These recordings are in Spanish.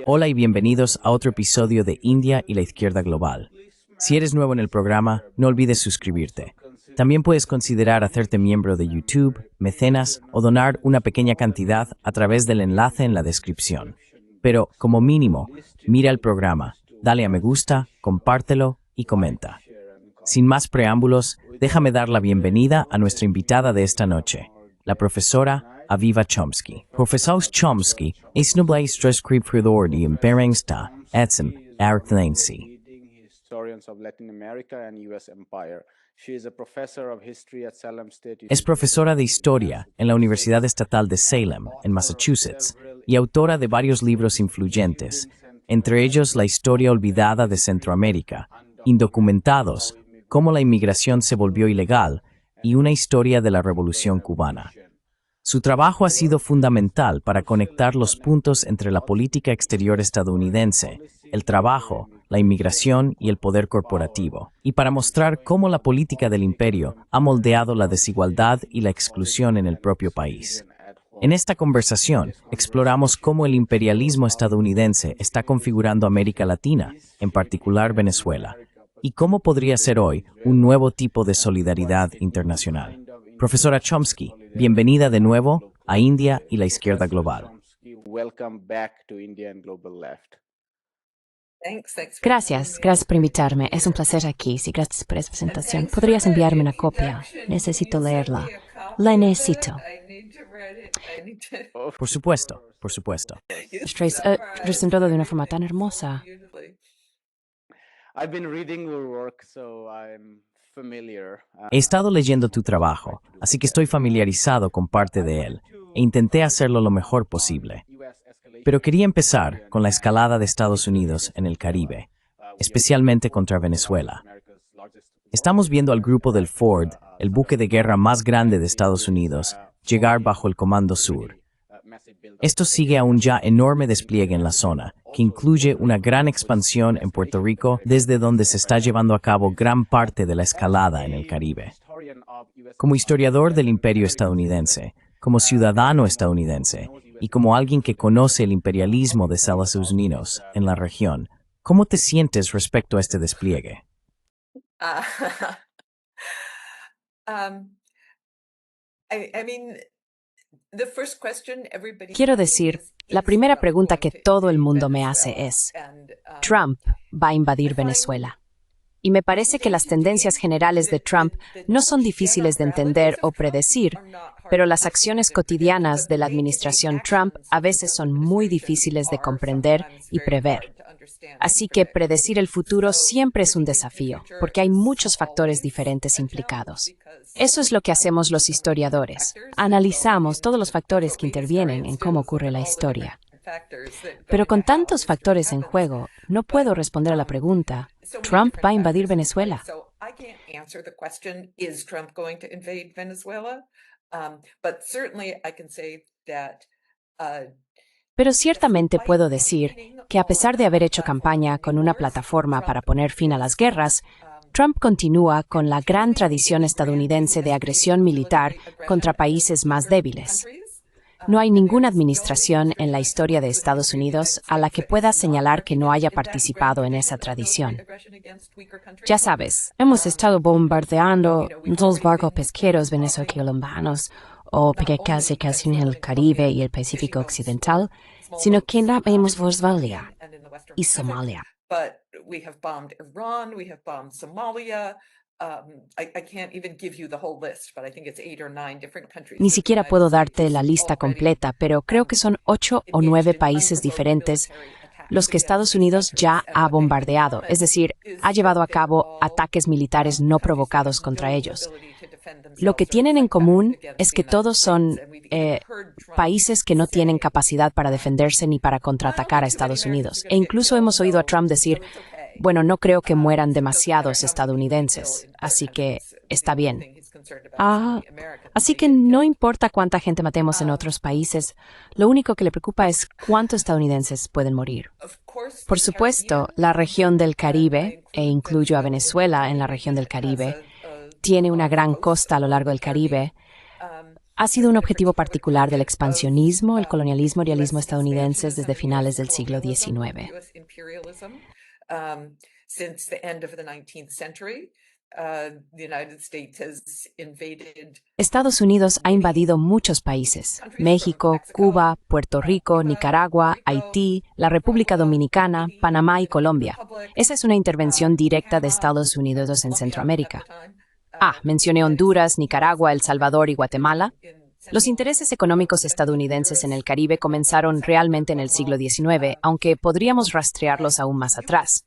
Hola y bienvenidos a otro episodio de India y la Izquierda Global. Si eres nuevo en el programa, no olvides suscribirte. También puedes considerar hacerte miembro de YouTube, mecenas o donar una pequeña cantidad a través del enlace en la descripción. Pero, como mínimo, mira el programa, dale a me gusta, compártelo y comenta. Sin más preámbulos, déjame dar la bienvenida a nuestra invitada de esta noche, la profesora Aviva Chomsky. Professor Chomsky es noble escritor y emperengsta etzem arclensi. Es profesora de historia en la Universidad Estatal de Salem, en Massachusetts, y autora de varios libros influyentes, entre ellos La historia olvidada de Centroamérica, Indocumentados, cómo la inmigración se volvió ilegal, y una historia de la Revolución Cubana. Su trabajo ha sido fundamental para conectar los puntos entre la política exterior estadounidense, el trabajo, la inmigración y el poder corporativo, y para mostrar cómo la política del imperio ha moldeado la desigualdad y la exclusión en el propio país. En esta conversación, exploramos cómo el imperialismo estadounidense está configurando América Latina, en particular Venezuela, y cómo podría ser hoy un nuevo tipo de solidaridad internacional. Profesora Chomsky, bienvenida de nuevo a India y la Izquierda Global. Gracias por invitarme. Es un placer aquí. Sí, gracias por esta presentación. ¿Podrías enviarme una copia? Necesito leerla. La necesito. Por supuesto, por supuesto. Estáis presentado de una forma tan hermosa. He estado leyendo tu trabajo, así que estoy familiarizado con parte de él, e intenté hacerlo lo mejor posible. Pero quería empezar con la escalada de Estados Unidos en el Caribe, especialmente contra Venezuela. Estamos viendo al grupo del Ford, el buque de guerra más grande de Estados Unidos, llegar bajo el Comando Sur. Esto sigue a un ya enorme despliegue en la zona, que incluye una gran expansión en Puerto Rico, desde donde se está llevando a cabo gran parte de la escalada en el Caribe. Como historiador del imperio estadounidense, como ciudadano estadounidense, y como alguien que conoce el imperialismo de Estados Unidos en la región, ¿cómo te sientes respecto a este despliegue? Quiero decir, la primera pregunta que todo el mundo me hace es, ¿Trump va a invadir Venezuela? Y me parece que las tendencias generales de Trump no son difíciles de entender o predecir, pero las acciones cotidianas de la administración Trump a veces son muy difíciles de comprender y prever. Así que predecir el futuro siempre es un desafío, porque hay muchos factores diferentes implicados. Eso es lo que hacemos los historiadores. Analizamos todos los factores que intervienen en cómo ocurre la historia. Pero con tantos factores en juego, no puedo responder a la pregunta, ¿Trump va a invadir Venezuela? Pero ciertamente puedo decir que a pesar de haber hecho campaña con una plataforma para poner fin a las guerras, Trump continúa con la gran tradición estadounidense de agresión militar contra países más débiles. No hay ninguna administración en la historia de Estados Unidos a la que pueda señalar que no haya participado en esa tradición. Ya sabes, hemos estado bombardeando los barcos pesqueros venezolanos o pequeñas casi en el Caribe y el Pacífico Occidental, sino que no vemos Venezuela y Somalia. Ni siquiera puedo darte la lista completa, pero creo que son 8 o 9 países diferentes los que Estados Unidos ya ha bombardeado, es decir, ha llevado a cabo ataques militares no provocados contra ellos. Lo que tienen en común es que todos son países que no tienen capacidad para defenderse ni para contraatacar a Estados Unidos. E incluso hemos oído a Trump decir, bueno, no creo que mueran demasiados estadounidenses, así que está bien. Así que no importa cuánta gente matemos en otros países, lo único que le preocupa es cuántos estadounidenses pueden morir. Por supuesto, la región del Caribe, e incluyo a Venezuela en la región del Caribe, tiene una gran costa a lo largo del Caribe, Ha sido un objetivo particular del expansionismo, el colonialismo y realismo estadounidenses desde finales del siglo XIX. Estados Unidos ha invadido muchos países: México, Cuba, Puerto Rico, Nicaragua, Haití, la República Dominicana, Panamá y Colombia. Esa es una intervención directa de Estados Unidos en Centroamérica. Mencioné Honduras, Nicaragua, El Salvador y Guatemala. Los intereses económicos estadounidenses en el Caribe comenzaron realmente en el siglo XIX, aunque podríamos rastrearlos aún más atrás.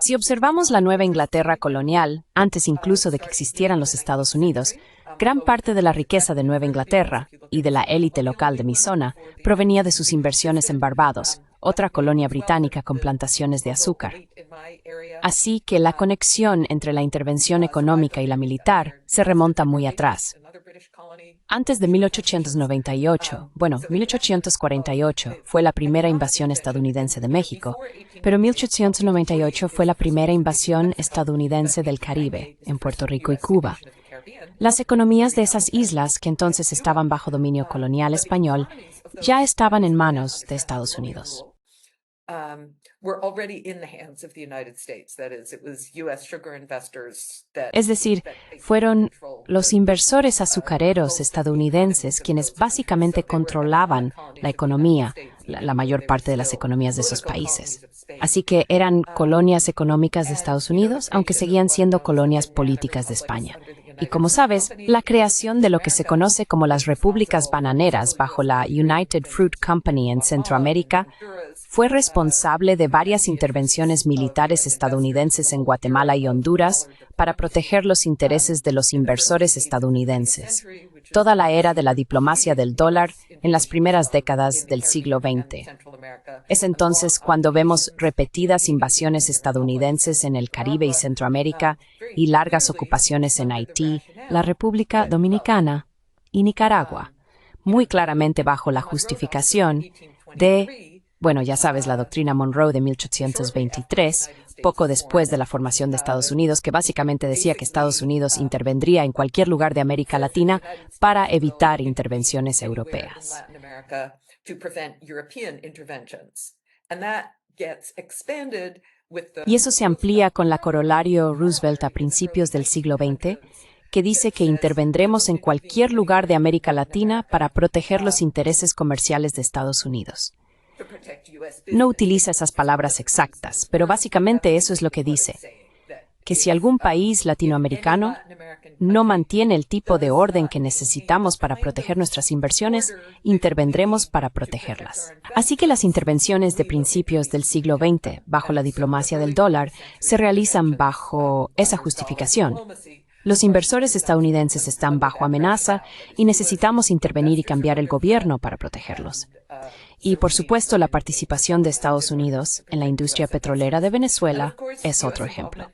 Si observamos la Nueva Inglaterra colonial, antes incluso de que existieran los Estados Unidos, gran parte de la riqueza de Nueva Inglaterra y de la élite local de mi zona provenía de sus inversiones en Barbados, otra colonia británica con plantaciones de azúcar. Así que la conexión entre la intervención económica y la militar se remonta muy atrás. Antes de 1848 fue la primera invasión estadounidense de México, pero 1898 fue la primera invasión estadounidense del Caribe, en Puerto Rico y Cuba. Las economías de esas islas, que entonces estaban bajo dominio colonial español, ya estaban en manos de Estados Unidos. Es decir, fueron los inversores azucareros estadounidenses quienes básicamente controlaban la economía, la mayor parte de las economías de esos países. Así que eran colonias económicas de Estados Unidos, aunque seguían siendo colonias políticas de España. Y como sabes, la creación de lo que se conoce como las repúblicas bananeras bajo la United Fruit Company en Centroamérica fue responsable de varias intervenciones militares estadounidenses en Guatemala y Honduras para proteger los intereses de los inversores estadounidenses. Toda la era de la diplomacia del dólar en las primeras décadas del siglo XX. Es entonces cuando vemos repetidas invasiones estadounidenses en el Caribe y Centroamérica y largas ocupaciones en Haití, la República Dominicana y Nicaragua, muy claramente bajo la justificación de, ya sabes, la doctrina Monroe de 1823, poco después de la formación de Estados Unidos, que básicamente decía que Estados Unidos intervendría en cualquier lugar de América Latina para evitar intervenciones europeas. Y eso se amplía con la corolario Roosevelt a principios del siglo XX, que dice que intervendremos en cualquier lugar de América Latina para proteger los intereses comerciales de Estados Unidos. No utiliza esas palabras exactas, pero básicamente eso es lo que dice, que si algún país latinoamericano no mantiene el tipo de orden que necesitamos para proteger nuestras inversiones, intervendremos para protegerlas. Así que las intervenciones de principios del siglo XX, bajo la diplomacia del dólar, se realizan bajo esa justificación. Los inversores estadounidenses están bajo amenaza y necesitamos intervenir y cambiar el gobierno para protegerlos. Y, por supuesto, la participación de Estados Unidos en la industria petrolera de Venezuela es otro ejemplo.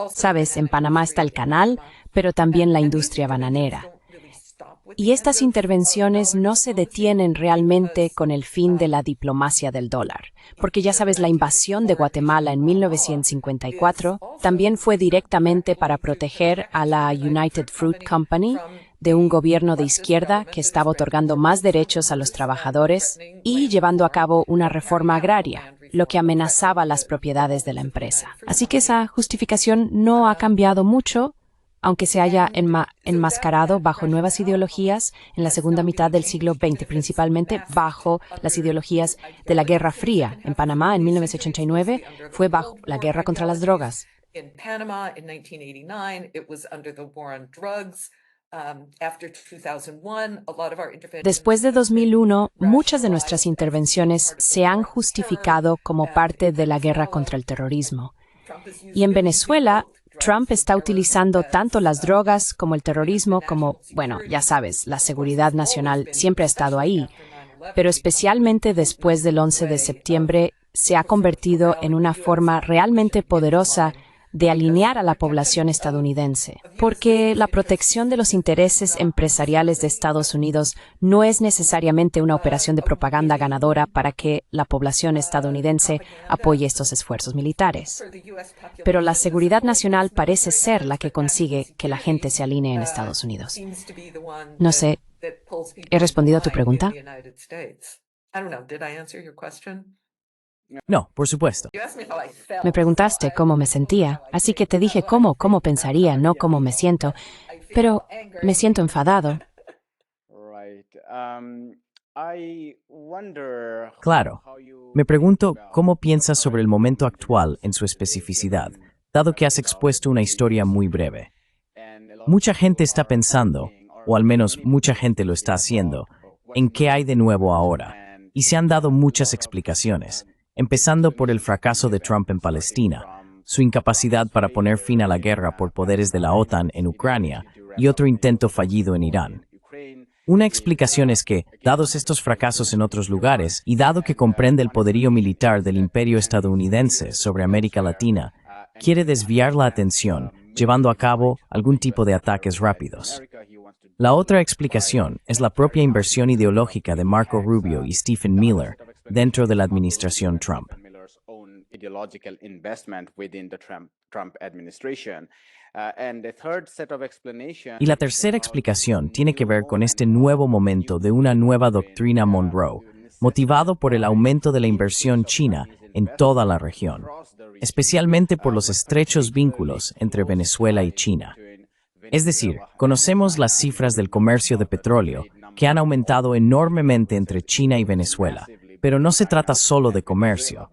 Sabes, en Panamá está el canal, pero también la industria bananera. Y estas intervenciones no se detienen realmente con el fin de la diplomacia del dólar, porque ya sabes, la invasión de Guatemala en 1954 también fue directamente para proteger a la United Fruit Company de un gobierno de izquierda que estaba otorgando más derechos a los trabajadores y llevando a cabo una reforma agraria, lo que amenazaba las propiedades de la empresa. Así que esa justificación no ha cambiado mucho, aunque se haya enmascarado bajo nuevas ideologías en la segunda mitad del siglo XX, principalmente bajo las ideologías de la Guerra Fría. En Panamá, en 1989, fue bajo la guerra contra las drogas. Después de 2001, muchas de nuestras intervenciones se han justificado como parte de la guerra contra el terrorismo. Y en Venezuela, Trump está utilizando tanto las drogas como el terrorismo como, ya sabes, la seguridad nacional siempre ha estado ahí, pero especialmente después del 11 de septiembre se ha convertido en una forma realmente poderosa de alinear a la población estadounidense, porque la protección de los intereses empresariales de Estados Unidos no es necesariamente una operación de propaganda ganadora para que la población estadounidense apoye estos esfuerzos militares. Pero la seguridad nacional parece ser la que consigue que la gente se alinee en Estados Unidos. No sé, ¿he respondido a tu pregunta? No, por supuesto. Me preguntaste cómo me sentía, así que te dije cómo pensaría, no cómo me siento. Pero me siento enfadado. Claro. Me pregunto cómo piensas sobre el momento actual en su especificidad, dado que has expuesto una historia muy breve. Mucha gente está pensando, o al menos mucha gente lo está haciendo, en qué hay de nuevo ahora, y se han dado muchas explicaciones, empezando por el fracaso de Trump en Palestina, su incapacidad para poner fin a la guerra por poderes de la OTAN en Ucrania y otro intento fallido en Irán. Una explicación es que, dados estos fracasos en otros lugares y dado que comprende el poderío militar del imperio estadounidense sobre América Latina, quiere desviar la atención, llevando a cabo algún tipo de ataques rápidos. La otra explicación es la propia inversión ideológica de Marco Rubio y Stephen Miller dentro de la administración Trump. Y la tercera explicación tiene que ver con este nuevo momento de una nueva doctrina Monroe, motivado por el aumento de la inversión china en toda la región, especialmente por los estrechos vínculos entre Venezuela y China. Es decir, conocemos las cifras del comercio de petróleo, que han aumentado enormemente entre China y Venezuela, pero no se trata solo de comercio.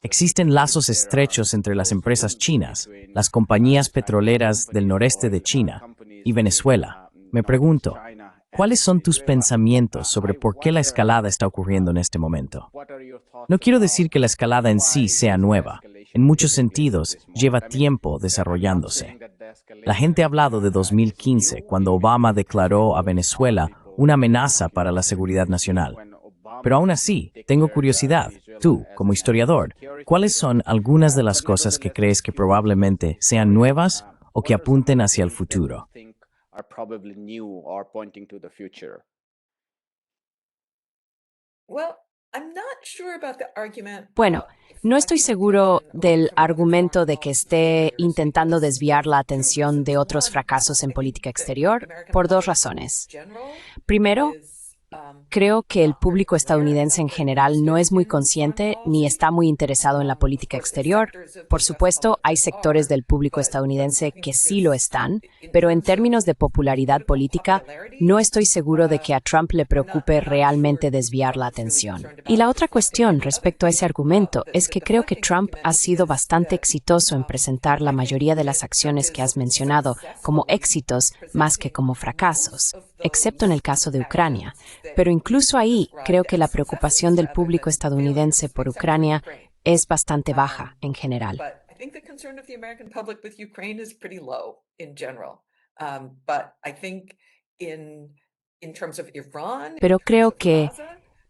Existen lazos estrechos entre las empresas chinas, las compañías petroleras del noreste de China y Venezuela. Me pregunto, ¿cuáles son tus pensamientos sobre por qué la escalada está ocurriendo en este momento? No quiero decir que la escalada en sí sea nueva. En muchos sentidos, lleva tiempo desarrollándose. La gente ha hablado de 2015, cuando Obama declaró a Venezuela una amenaza para la seguridad nacional. Pero aún así, tengo curiosidad. Tú, como historiador, ¿cuáles son algunas de las cosas que crees que probablemente sean nuevas o que apunten hacia el futuro? Bueno, no estoy seguro del argumento de que esté intentando desviar la atención de otros fracasos en política exterior por dos razones. Primero, creo que el público estadounidense en general no es muy consciente ni está muy interesado en la política exterior. Por supuesto, hay sectores del público estadounidense que sí lo están, pero en términos de popularidad política, no estoy seguro de que a Trump le preocupe realmente desviar la atención. Y la otra cuestión respecto a ese argumento es que creo que Trump ha sido bastante exitoso en presentar la mayoría de las acciones que has mencionado como éxitos más que como fracasos, excepto en el caso de Ucrania. Pero incluso ahí, creo que la preocupación del público estadounidense por Ucrania es bastante baja en general. Pero creo que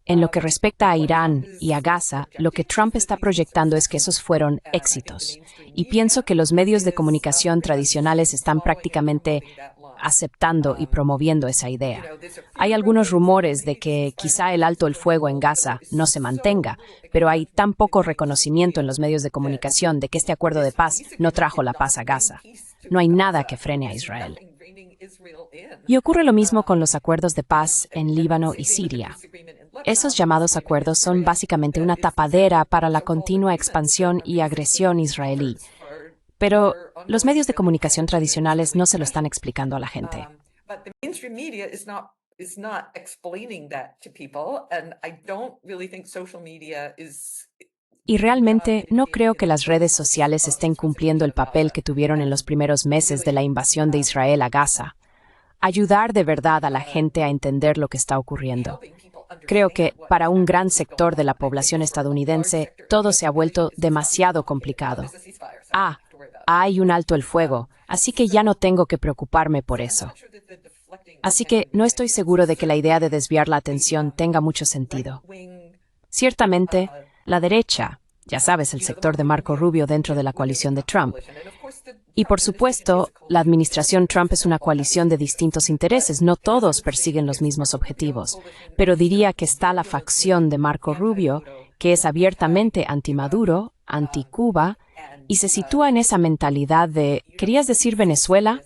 en lo que respecta a Irán y a Gaza, lo que Trump está proyectando es que esos fueron éxitos. Y pienso que los medios de comunicación tradicionales están prácticamente aceptando y promoviendo esa idea. Hay algunos rumores de que quizá el alto el fuego en Gaza no se mantenga, pero hay tan poco reconocimiento en los medios de comunicación de que este acuerdo de paz no trajo la paz a Gaza. No hay nada que frene a Israel. Y ocurre lo mismo con los acuerdos de paz en Líbano y Siria. Esos llamados acuerdos son básicamente una tapadera para la continua expansión y agresión israelí. Pero los medios de comunicación tradicionales no se lo están explicando a la gente. Y realmente no creo que las redes sociales estén cumpliendo el papel que tuvieron en los primeros meses de la invasión de Israel a Gaza. Ayudar de verdad a la gente a entender lo que está ocurriendo. Creo que para un gran sector de la población estadounidense todo se ha vuelto demasiado complicado. Hay un alto el fuego, así que ya no tengo que preocuparme por eso. Así que no estoy seguro de que la idea de desviar la atención tenga mucho sentido. Ciertamente, la derecha, ya sabes, el sector de Marco Rubio dentro de la coalición de Trump, Y por supuesto, la administración Trump es una coalición de distintos intereses. No todos persiguen los mismos objetivos. Pero diría que está la facción de Marco Rubio, que es abiertamente anti-Maduro, anti-Cuba, y se sitúa en esa mentalidad de, ¿querías decir Venezuela?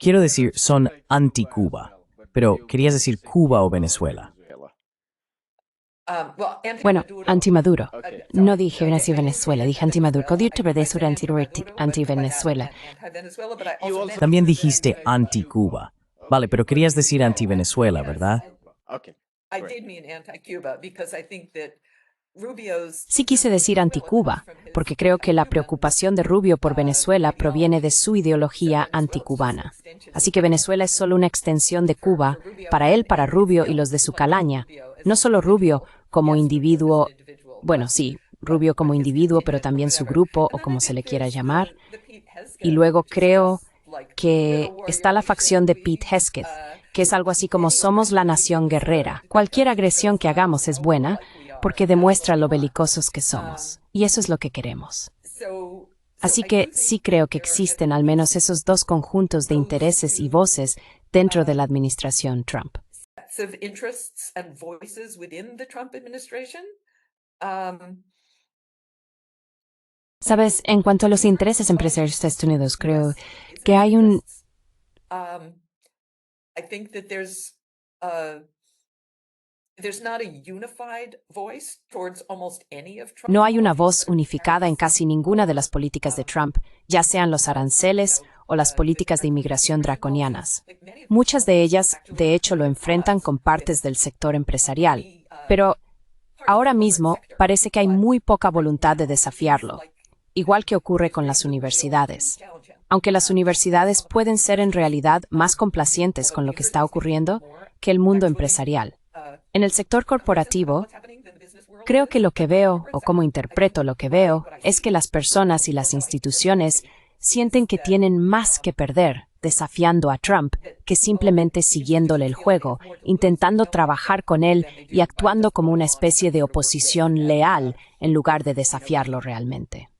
Quiero decir, son anti-Cuba. Pero, ¿querías decir Cuba o Venezuela? Bueno, anti-Maduro. No dije Venezuela, dije anti-Maduro. Anti-Venezuela. También dijiste anti-Cuba. Vale, pero querías decir anti-Venezuela, ¿verdad? Sí quise decir anti-Cuba, porque creo que la preocupación de Rubio por Venezuela proviene de su ideología anticubana. Así que Venezuela es solo una extensión de Cuba, para él, para Rubio y los de su calaña. No solo Rubio como individuo, bueno, sí, Rubio como individuo, pero también su grupo, o como se le quiera llamar. Y luego creo que está la facción de Pete Hegseth, que es algo así como somos la nación guerrera. Cualquier agresión que hagamos es buena, porque demuestra lo belicosos que somos. Y eso es lo que queremos. Así que sí creo que existen al menos esos dos conjuntos de intereses y voces dentro de la administración Trump. Sabes, en cuanto a los intereses empresarios de Estados Unidos, creo que hay un... No hay una voz unificada en casi ninguna de las políticas de Trump, ya sean los aranceles o las políticas de inmigración draconianas. Muchas de ellas, de hecho, lo enfrentan con partes del sector empresarial, pero ahora mismo parece que hay muy poca voluntad de desafiarlo, igual que ocurre con las universidades. Aunque las universidades pueden ser en realidad más complacientes con lo que está ocurriendo que el mundo empresarial. En el sector corporativo, creo que lo que veo, o cómo interpreto lo que veo, es que las personas y las instituciones sienten que tienen más que perder desafiando a Trump que simplemente siguiéndole el juego, intentando trabajar con él y actuando como una especie de oposición leal en lugar de desafiarlo realmente.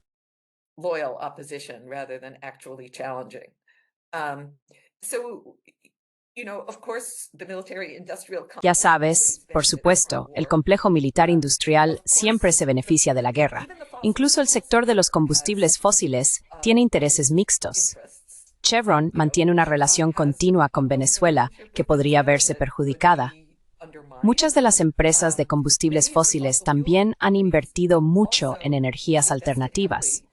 Ya sabes, por supuesto, el complejo militar industrial siempre se beneficia de la guerra. Incluso el sector de los combustibles fósiles tiene intereses mixtos. Chevron mantiene una relación continua con Venezuela que podría verse perjudicada. Muchas de las empresas de combustibles fósiles también han invertido mucho en energías alternativas.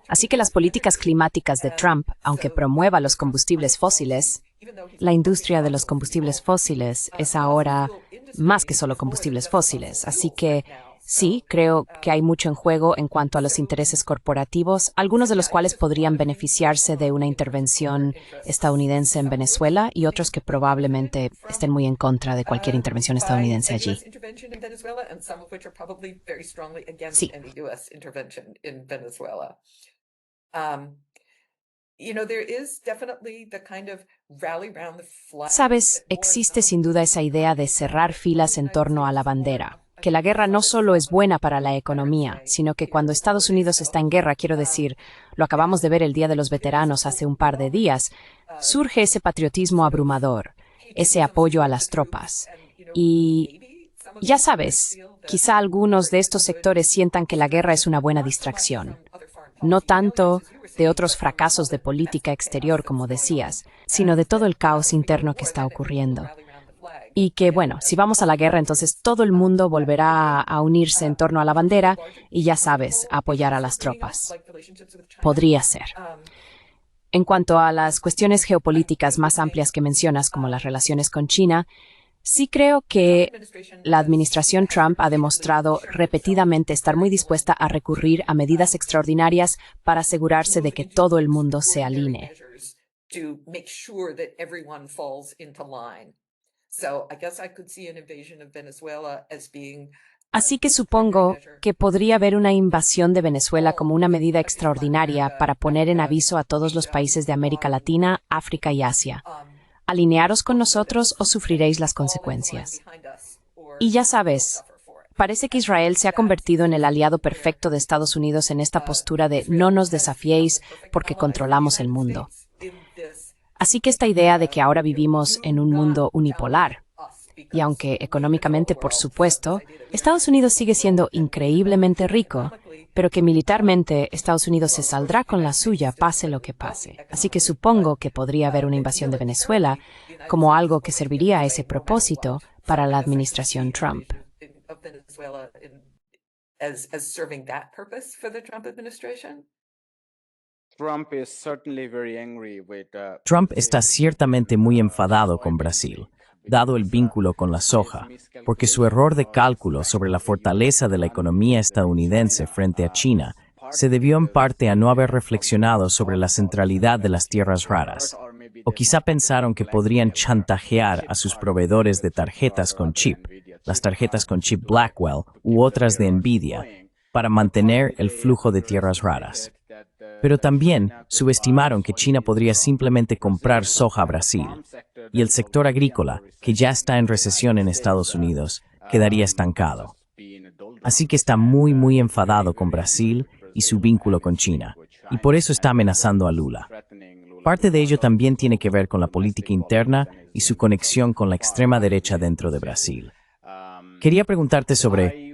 Así que las políticas climáticas de Trump, aunque promueva los combustibles fósiles, la industria de los combustibles fósiles es ahora más que solo combustibles fósiles. Así que sí, creo que hay mucho en juego en cuanto a los intereses corporativos, algunos de los cuales podrían beneficiarse de una intervención estadounidense en Venezuela y otros que probablemente estén muy en contra de cualquier intervención estadounidense allí. Sí. Sabes, existe sin duda esa idea de cerrar filas en torno a la bandera, que la guerra no solo es buena para la economía, sino que cuando Estados Unidos está en guerra, quiero decir, lo acabamos de ver el Día de los Veteranos hace un par de días, surge ese patriotismo abrumador, ese apoyo a las tropas. Y ya sabes, quizá algunos de estos sectores sientan que la guerra es una buena distracción. No tanto de otros fracasos de política exterior, como decías, sino de todo el caos interno que está ocurriendo. Y que, bueno, si vamos a la guerra, entonces todo el mundo volverá a unirse en torno a la bandera y, ya sabes, a apoyar a las tropas. Podría ser. En cuanto a las cuestiones geopolíticas más amplias que mencionas, como las relaciones con China, sí creo que la administración Trump ha demostrado repetidamente estar muy dispuesta a recurrir a medidas extraordinarias para asegurarse de que todo el mundo se alinee. Así que supongo que podría haber una invasión de Venezuela como una medida extraordinaria para poner en aviso a todos los países de América Latina, África y Asia. Alinearos con nosotros o sufriréis las consecuencias. Y ya sabes, Parece que Israel se ha convertido en el aliado perfecto de Estados Unidos en esta postura de no nos desafiéis porque controlamos el mundo. Así que esta idea de que ahora vivimos en un mundo unipolar, y aunque económicamente, por supuesto, Estados Unidos sigue siendo increíblemente rico, pero que militarmente Estados Unidos se saldrá con la suya pase lo que pase. Así que supongo que podría haber una invasión de Venezuela como algo que serviría a ese propósito para la administración Trump. Trump está ciertamente muy enfadado con Brasil, dado el vínculo con la soja, porque su error de cálculo sobre la fortaleza de la economía estadounidense frente a China se debió en parte a no haber reflexionado sobre la centralidad de las tierras raras, o quizá pensaron que podrían chantajear a sus proveedores de tarjetas con chip, las tarjetas con chip Blackwell u otras de Nvidia, para mantener el flujo de tierras raras. Pero también subestimaron que China podría simplemente comprar soja a Brasil, y el sector agrícola, que ya está en recesión en Estados Unidos, quedaría estancado. Así que está muy enfadado con Brasil y su vínculo con China, y por eso está amenazando a Lula. Parte de ello también tiene que ver con la política interna y su conexión con la extrema derecha dentro de Brasil. Quería preguntarte sobre...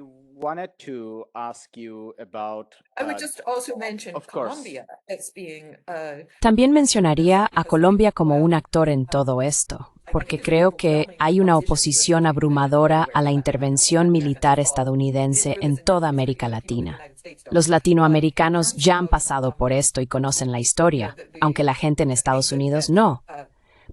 También mencionaría a Colombia como un actor en todo esto, porque creo que hay una oposición abrumadora a la intervención militar estadounidense en toda América Latina. Los latinoamericanos ya han pasado por esto y conocen la historia, aunque la gente en Estados Unidos no.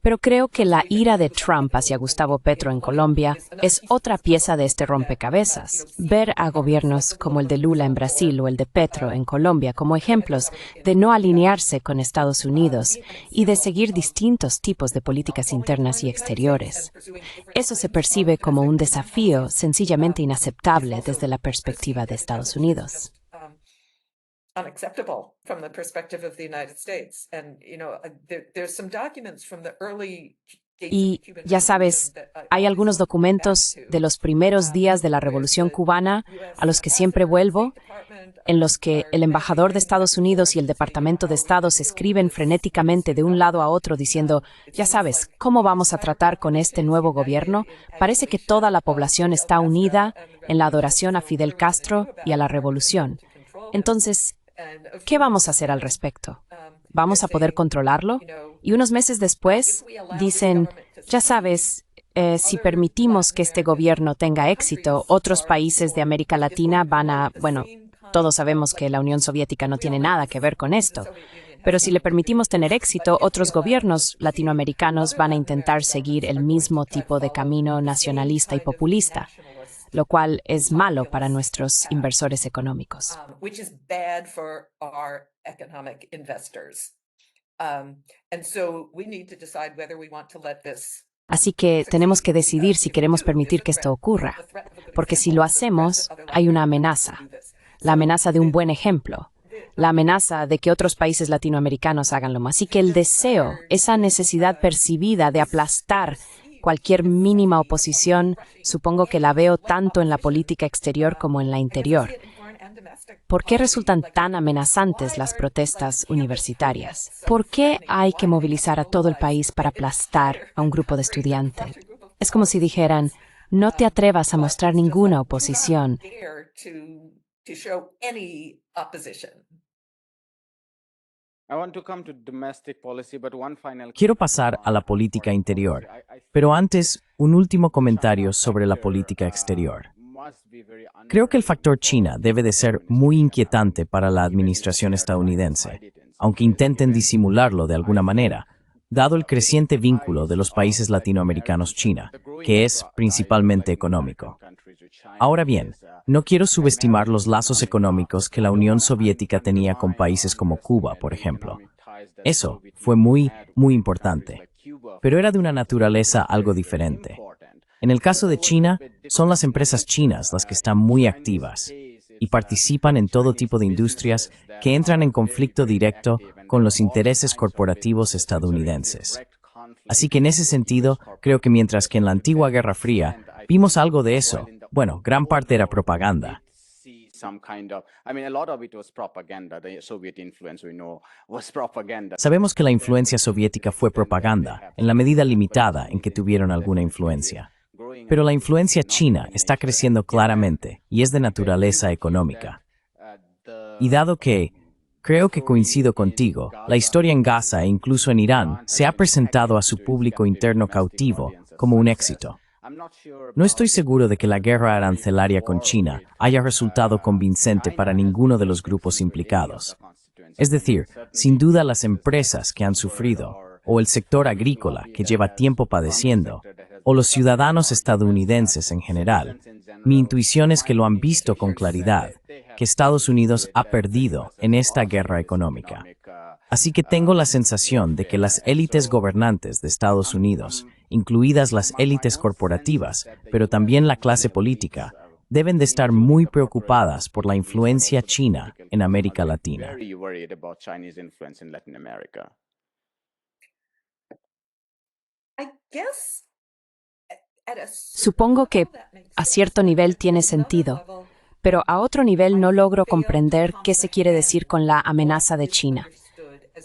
Pero creo que la ira de Trump hacia Gustavo Petro en Colombia es otra pieza de este rompecabezas. Ver a gobiernos como el de Lula en Brasil o el de Petro en Colombia como ejemplos de no alinearse con Estados Unidos y de seguir distintos tipos de políticas internas y exteriores. Eso se percibe como un desafío sencillamente inaceptable desde la perspectiva de Estados Unidos. Unacceptable from the perspective of the United States. And, there's some documents from the early Y ya sabes, hay algunos documentos de los primeros días de la Revolución Cubana a los que siempre vuelvo, en los que el embajador de Estados Unidos y el Departamento de Estado se escriben frenéticamente de un lado a otro diciendo, ya sabes, ¿cómo vamos a tratar con este nuevo gobierno? Parece que toda la población está unida en la adoración a Fidel Castro y a la revolución. Entonces, ¿qué vamos a hacer al respecto? ¿Vamos a poder controlarlo? Y unos meses después dicen, ya sabes, si permitimos que este gobierno tenga éxito, otros países de América Latina van a, bueno, todos sabemos que la Unión Soviética no tiene nada que ver con esto, pero si le permitimos tener éxito, otros gobiernos latinoamericanos van a intentar seguir el mismo tipo de camino nacionalista y populista, lo cual es malo para nuestros inversores económicos. Así que tenemos que decidir si queremos permitir que esto ocurra, porque si lo hacemos, hay una amenaza, la amenaza de un buen ejemplo, la amenaza de que otros países latinoamericanos hagan lo mismo. Así que el deseo, esa necesidad percibida de aplastar cualquier mínima oposición, supongo que la veo tanto en la política exterior como en la interior. ¿Por qué resultan tan amenazantes las protestas universitarias? ¿Por qué hay que movilizar a todo el país para aplastar a un grupo de estudiantes? Es como si dijeran, no te atrevas a mostrar ninguna oposición. Quiero pasar a la política interior, pero antes, un último comentario sobre la política exterior. Creo que el factor China debe de ser muy inquietante para la administración estadounidense, aunque intenten disimularlo de alguna manera, dado el creciente vínculo de los países latinoamericanos-China, que es principalmente económico. Ahora bien, no quiero subestimar los lazos económicos que la Unión Soviética tenía con países como Cuba, por ejemplo. Eso fue muy importante, pero era de una naturaleza algo diferente. En el caso de China, son las empresas chinas las que están muy activas y participan en todo tipo de industrias que entran en conflicto directo con los intereses corporativos estadounidenses. Así que en ese sentido, creo que mientras que en la antigua Guerra Fría vimos algo de eso, Bueno, gran parte era propaganda. Sabemos que la influencia soviética fue propaganda, en la medida limitada en que tuvieron alguna influencia. Pero la influencia china está creciendo claramente y es de naturaleza económica. Y dado que, creo que coincido contigo, la historia en Gaza e incluso en Irán se ha presentado a su público interno cautivo como un éxito. No estoy seguro de que la guerra arancelaria con China haya resultado convincente para ninguno de los grupos implicados. Es decir, sin duda las empresas que han sufrido, o el sector agrícola que lleva tiempo padeciendo, o los ciudadanos estadounidenses en general, mi intuición es que lo han visto con claridad, que Estados Unidos ha perdido en esta guerra económica. Así que tengo la sensación de que las élites gobernantes de Estados Unidos, incluidas las élites corporativas, pero también la clase política, deben de estar muy preocupadas por la influencia china en América Latina. Supongo que a cierto nivel tiene sentido, pero a otro nivel no logro comprender qué se quiere decir con la amenaza de China.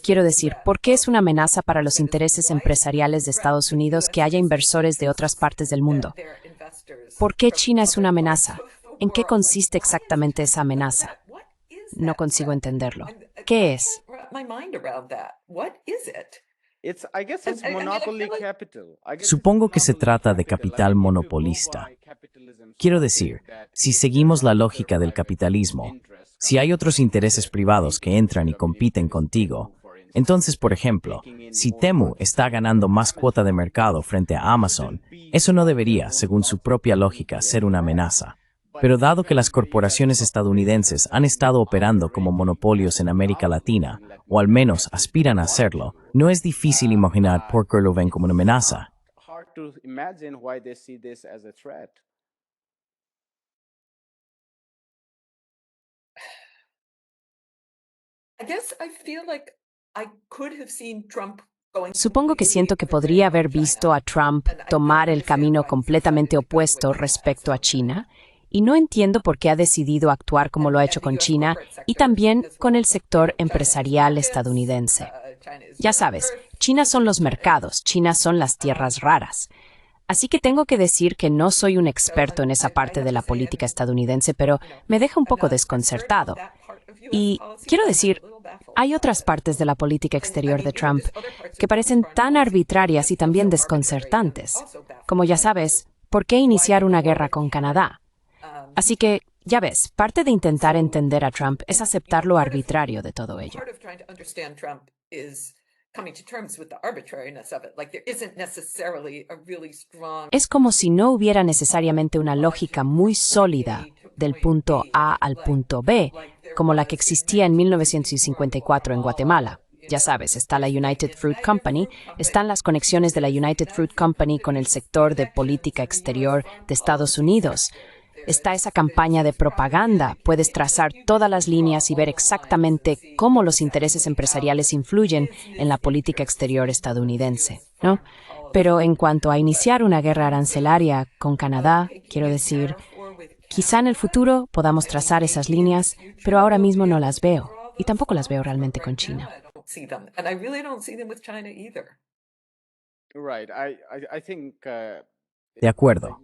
Quiero decir, ¿por qué es una amenaza para los intereses empresariales de Estados Unidos que haya inversores de otras partes del mundo? ¿Por qué China es una amenaza? ¿En qué consiste exactamente esa amenaza? No consigo entenderlo. ¿Qué es? Supongo que se trata de capital monopolista. Quiero decir, si seguimos la lógica del capitalismo, si hay otros intereses privados que entran y compiten contigo, entonces, por ejemplo, si Temu está ganando más cuota de mercado frente a Amazon, eso no debería, según su propia lógica, ser una amenaza. Pero dado que las corporaciones estadounidenses han estado operando como monopolios en América Latina, o al menos aspiran a hacerlo, no es difícil imaginar por qué lo ven como una amenaza. Supongo que siento que podría haber visto a Trump tomar el camino completamente opuesto respecto a China, y no entiendo por qué ha decidido actuar como lo ha hecho con China y también con el sector empresarial estadounidense. Ya sabes, China son los mercados, China son las tierras raras. Así que tengo que decir que no soy un experto en esa parte de la política estadounidense, pero me deja un poco desconcertado. Y quiero decir, hay otras partes de la política exterior de Trump que parecen tan arbitrarias y también desconcertantes. Como ya sabes, ¿por qué iniciar una guerra con Canadá? Así que, ya ves, parte de intentar entender a Trump es aceptar lo arbitrario de todo ello. Es como si no hubiera necesariamente una lógica muy sólida del punto A al punto B, como la que existía en 1954 en Guatemala. Ya sabes, está la United Fruit Company, están las conexiones de la United Fruit Company con el sector de política exterior de Estados Unidos. Está esa campaña de propaganda, puedes trazar todas las líneas y ver exactamente cómo los intereses empresariales influyen en la política exterior estadounidense, ¿no? Pero en cuanto a iniciar una guerra arancelaria con Canadá, quiero decir, quizá en el futuro podamos trazar esas líneas, pero ahora mismo no las veo, y tampoco las veo realmente con China. De acuerdo.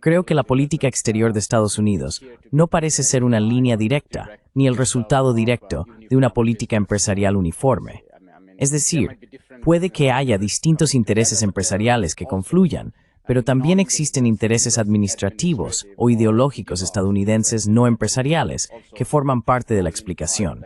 Creo que la política exterior de Estados Unidos no parece ser una línea directa, ni el resultado directo de una política empresarial uniforme. Es decir, puede que haya distintos intereses empresariales que confluyan, pero también existen intereses administrativos o ideológicos estadounidenses no empresariales que forman parte de la explicación.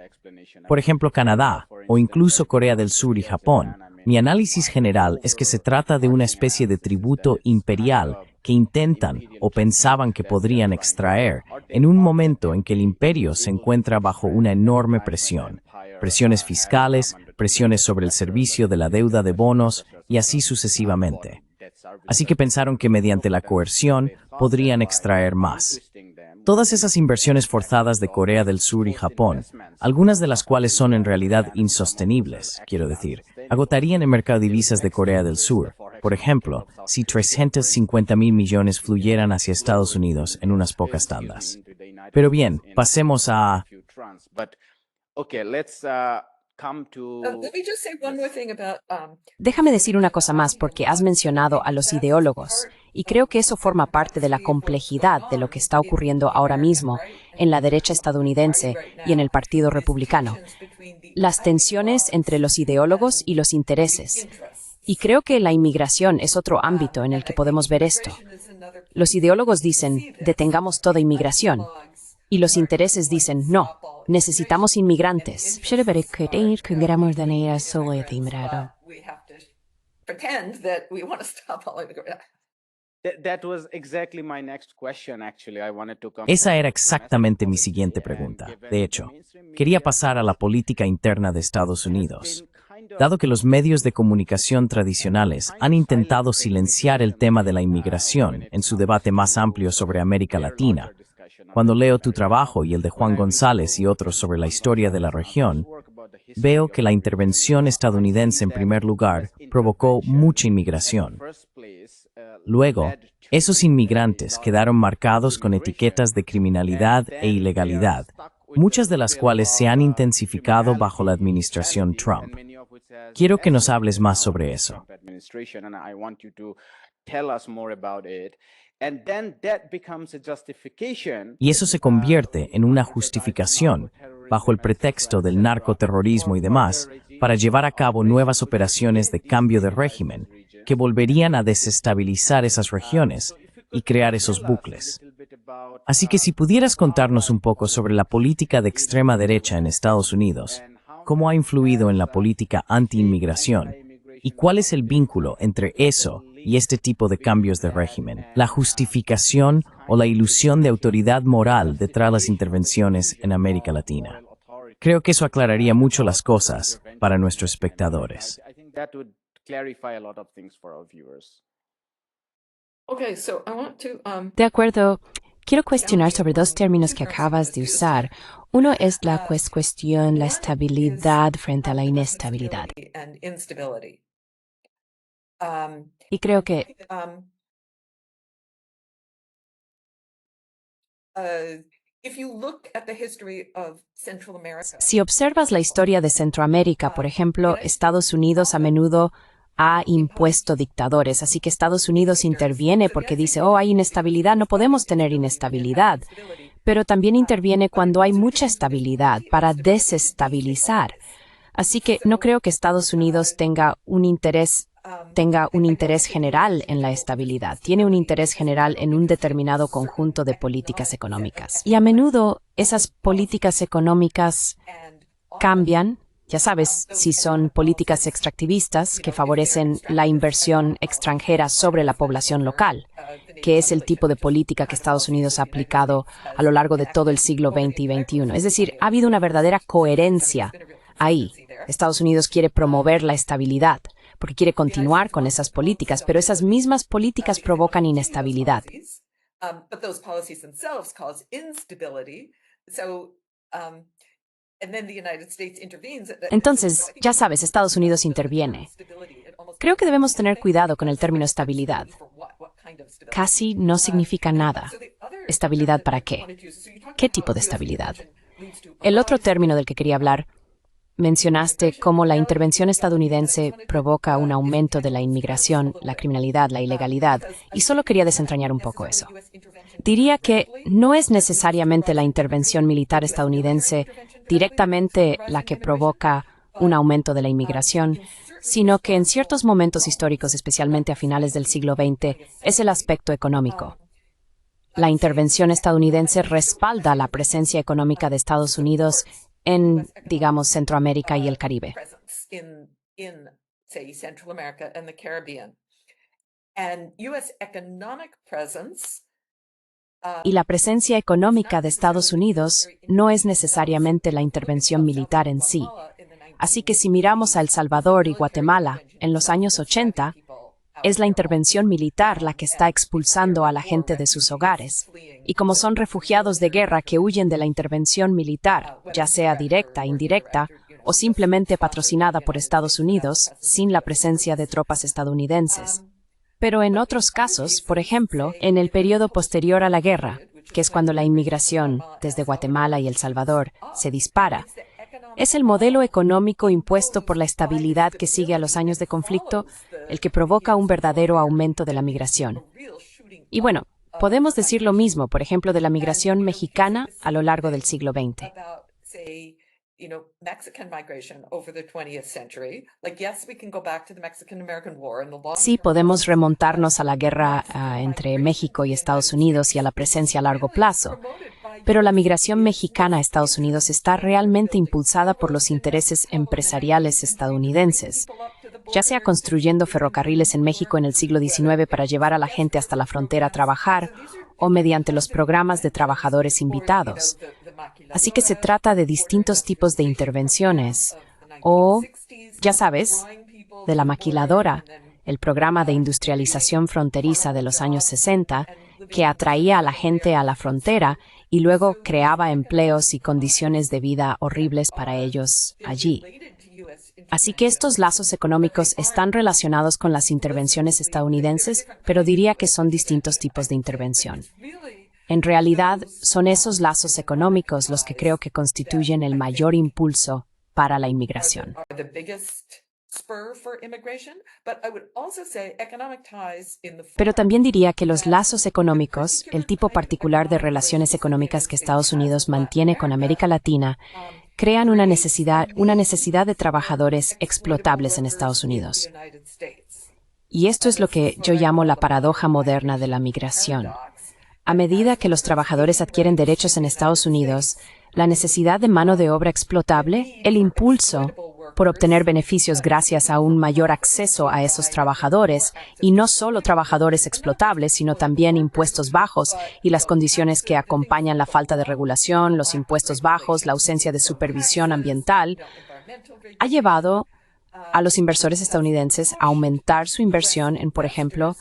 Por ejemplo, Canadá, o incluso Corea del Sur y Japón. Mi análisis general es que se trata de una especie de tributo imperial que intentan o pensaban que podrían extraer en un momento en que el imperio se encuentra bajo una enorme presión. Presiones fiscales, presiones sobre el servicio de la deuda de bonos y así sucesivamente. Así que pensaron que mediante la coerción podrían extraer más. Todas esas inversiones forzadas de Corea del Sur y Japón, algunas de las cuales son en realidad insostenibles, quiero decir, agotarían el mercado de divisas de Corea del Sur, Por ejemplo, si 350.000 millones fluyeran hacia Estados Unidos en unas pocas tandas. Pero bien, pasemos a... Let me just say one more thing about, Déjame decir una cosa más porque has mencionado a los ideólogos y creo que eso forma parte de la complejidad de lo que está ocurriendo ahora mismo en la derecha estadounidense y en el Partido Republicano. Las tensiones entre los ideólogos y los intereses. Y creo que la inmigración es otro ámbito en el que podemos ver esto. Los ideólogos dicen, detengamos toda inmigración. Y los intereses dicen, no, necesitamos inmigrantes. we have to pretend that we want to stop all immigration. Esa era exactamente mi siguiente pregunta. De hecho, quería pasar a la política interna de Estados Unidos. Dado que los medios de comunicación tradicionales han intentado silenciar el tema de la inmigración en su debate más amplio sobre América Latina, cuando leo tu trabajo y el de Juan González y otros sobre la historia de la región, veo que la intervención estadounidense en primer lugar provocó mucha inmigración. Luego, esos inmigrantes quedaron marcados con etiquetas de criminalidad e ilegalidad, muchas de las cuales se han intensificado bajo la administración Trump. Quiero que nos hables más sobre eso. Y eso se convierte en una justificación, bajo el pretexto del narcoterrorismo y demás, para llevar a cabo nuevas operaciones de cambio de régimen, que volverían a desestabilizar esas regiones y crear esos bucles. Así que si pudieras contarnos un poco sobre la política de extrema derecha en Estados Unidos, cómo ha influido en la política anti-inmigración, y cuál es el vínculo entre eso y este tipo de cambios de régimen, la justificación o la ilusión de autoridad moral detrás de las intervenciones en América Latina. Creo que eso aclararía mucho las cosas para nuestros espectadores. Okay, so I want to, De acuerdo. Quiero cuestionar sobre dos términos que acabas de usar. Uno es la cuestión, la estabilidad frente a la inestabilidad. and instability. Y creo que If you look at the history of Central America, si observas la historia de Centroamérica, por ejemplo, Estados Unidos a menudo ha impuesto dictadores, así que Estados Unidos interviene porque dice, oh, hay inestabilidad, no podemos tener inestabilidad, pero también interviene cuando hay mucha estabilidad para desestabilizar. Así que no creo que Estados Unidos tenga un interés general en la estabilidad, tiene un interés general en un determinado conjunto de políticas económicas. Y a menudo esas políticas económicas cambian. Ya sabes, si son políticas extractivistas que favorecen la inversión extranjera sobre la población local, que es el tipo de política que Estados Unidos ha aplicado a lo largo de todo el siglo XX y XXI. Es decir, ha habido una verdadera coherencia ahí. Estados Unidos quiere promover la estabilidad, porque quiere continuar con esas políticas, pero esas mismas políticas provocan inestabilidad. but those policies themselves cause instability. So, and then the United States intervenes. Entonces, ya sabes, Estados Unidos interviene. Creo que debemos tener cuidado con el término estabilidad. Casi no significa nada. ¿Estabilidad para qué? ¿Qué tipo de estabilidad? El otro término del que quería hablar, mencionaste cómo la intervención estadounidense provoca un aumento de la inmigración, la criminalidad, la ilegalidad, y solo quería desentrañar un poco eso. Diría que no es necesariamente la intervención militar estadounidense directamente la que provoca un aumento de la inmigración, sino que en ciertos momentos históricos, especialmente a finales del siglo XX, es el aspecto económico. La intervención estadounidense respalda la presencia económica de Estados Unidos en, digamos, Centroamérica y el Caribe. In, say, Central America and the Caribbean. And U.S. economic presence. Y la presencia económica de Estados Unidos no es necesariamente la intervención militar en sí. Así que si miramos a El Salvador y Guatemala en los años 80, es la intervención militar la que está expulsando a la gente de sus hogares. Y como son refugiados de guerra que huyen de la intervención militar, ya sea directa, indirecta, o simplemente patrocinada por Estados Unidos, sin la presencia de tropas estadounidenses. Pero en otros casos, por ejemplo, en el periodo posterior a la guerra, que es cuando la inmigración desde Guatemala y El Salvador se dispara, es el modelo económico impuesto por la estabilidad que sigue a los años de conflicto el que provoca un verdadero aumento de la migración. Y bueno, podemos decir lo mismo, por ejemplo, de la migración mexicana a lo largo del siglo XX. Sí, podemos remontarnos a la guerra entre México y Estados Unidos y a la presencia a largo plazo, pero la migración mexicana a Estados Unidos está realmente impulsada por los intereses empresariales estadounidenses, ya sea construyendo ferrocarriles en México en el siglo XIX para llevar a la gente hasta la frontera a trabajar, o mediante los programas de trabajadores invitados. Así que se trata de distintos tipos de intervenciones, o, ya sabes, de la maquiladora, el programa de industrialización fronteriza de los años 60, que atraía a la gente a la frontera y luego creaba empleos y condiciones de vida horribles para ellos allí. Así que estos lazos económicos están relacionados con las intervenciones estadounidenses, pero diría que son distintos tipos de intervención. En realidad, son esos lazos económicos los que creo que constituyen el mayor impulso para la inmigración. Pero también diría que los lazos económicos, el tipo particular de relaciones económicas que Estados Unidos mantiene con América Latina, crean una necesidad de trabajadores explotables en Estados Unidos. Y esto es lo que yo llamo la paradoja moderna de la migración. A medida que los trabajadores adquieren derechos en Estados Unidos, la necesidad de mano de obra explotable, el impulso por obtener beneficios gracias a un mayor acceso a esos trabajadores, y no solo trabajadores explotables, sino también impuestos bajos y las condiciones que acompañan la falta de regulación, los impuestos bajos, la ausencia de supervisión ambiental, ha llevado a los inversores estadounidenses a aumentar su inversión en, por ejemplo,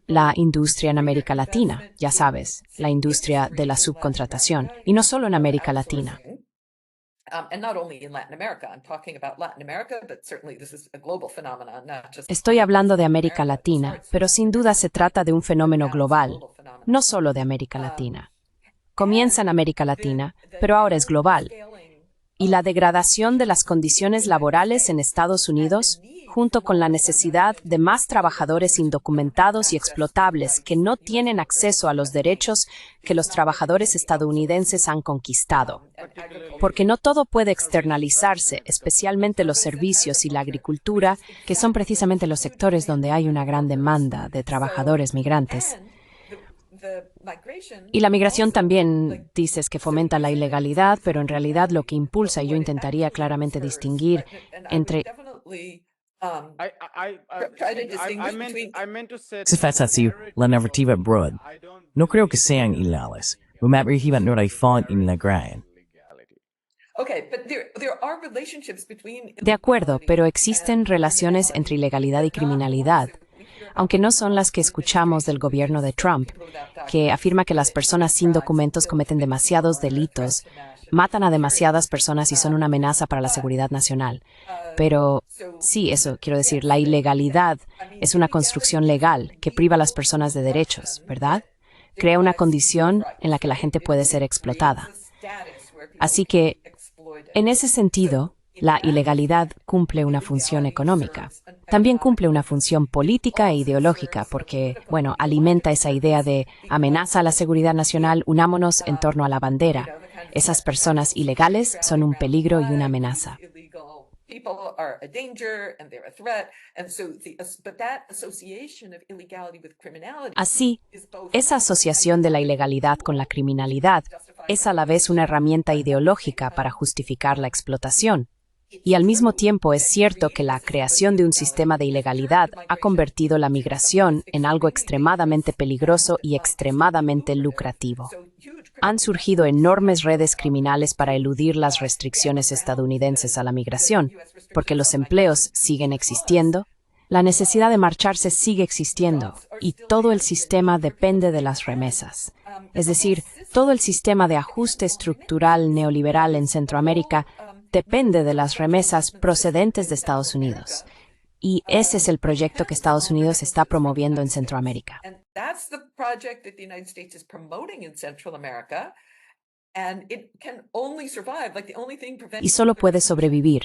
la industria en América Latina, ya sabes, la industria de la subcontratación, y no solo en América Latina. Estoy hablando de América Latina, pero sin duda se trata de un fenómeno global, no solo de América Latina. Comienza en América Latina, pero ahora es global. Y la degradación de las condiciones laborales en Estados Unidos, junto con la necesidad de más trabajadores indocumentados y explotables que no tienen acceso a los derechos que los trabajadores estadounidenses han conquistado. Porque no todo puede externalizarse, especialmente los servicios y la agricultura, que son precisamente los sectores donde hay una gran demanda de trabajadores migrantes. Y la migración también, dices que fomenta la ilegalidad, pero en realidad lo que impulsa, y yo intentaría claramente distinguir entre... La narrativa broad. No creo que sean ilegales. Una narrativa no hay font en la gran. De acuerdo, pero existen relaciones entre ilegalidad y criminalidad, aunque no son las que escuchamos del gobierno de Trump, que afirma que las personas sin documentos cometen demasiados delitos, matan a demasiadas personas y son una amenaza para la seguridad nacional. Pero sí, eso quiero decir, la ilegalidad es una construcción legal que priva a las personas de derechos, ¿verdad? Crea una condición en la que la gente puede ser explotada. Así que, en ese sentido, la ilegalidad cumple una función económica. También cumple una función política e ideológica porque, bueno, alimenta esa idea de amenaza a la seguridad nacional, unámonos en torno a la bandera. Esas personas ilegales son un peligro y una amenaza. Así, esa asociación de la ilegalidad con la criminalidad es a la vez una herramienta ideológica para justificar la explotación. Y al mismo tiempo es cierto que la creación de un sistema de ilegalidad ha convertido la migración en algo extremadamente peligroso y extremadamente lucrativo. Han surgido enormes redes criminales para eludir las restricciones estadounidenses a la migración, porque los empleos siguen existiendo, la necesidad de marcharse sigue existiendo, y todo el sistema depende de las remesas. Es decir, todo el sistema de ajuste estructural neoliberal en Centroamérica depende de las remesas procedentes de Estados Unidos. Y ese es el proyecto que Estados Unidos está promoviendo en Centroamérica. And that's the project that the United States is promoting in Central America. And it can only survive, like the only thing preventing Y solo puede sobrevivir.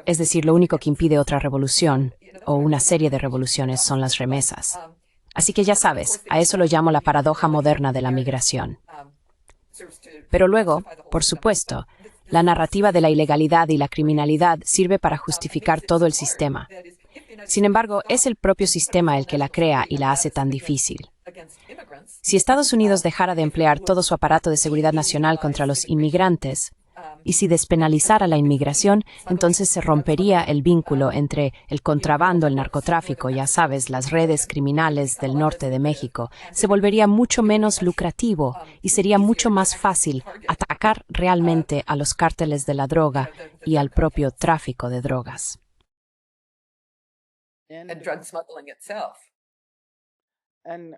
Es decir, lo único que impide otra revolución, o una serie de revoluciones, son las remesas. Así que ya sabes, a eso lo llamo la paradoja moderna de la migración. Pero luego, por supuesto, la narrativa de la ilegalidad y la criminalidad sirve para justificar todo el sistema. Sin embargo, es el propio sistema el que la crea y la hace tan difícil. Si Estados Unidos dejara de emplear todo su aparato de seguridad nacional contra los inmigrantes, y si despenalizara la inmigración, entonces se rompería el vínculo entre el contrabando, el narcotráfico, ya sabes, las redes criminales del norte de México. Se volvería mucho menos lucrativo y sería mucho más fácil atacar realmente a los cárteles de la droga y al propio tráfico de drogas. and drug smuggling itself. And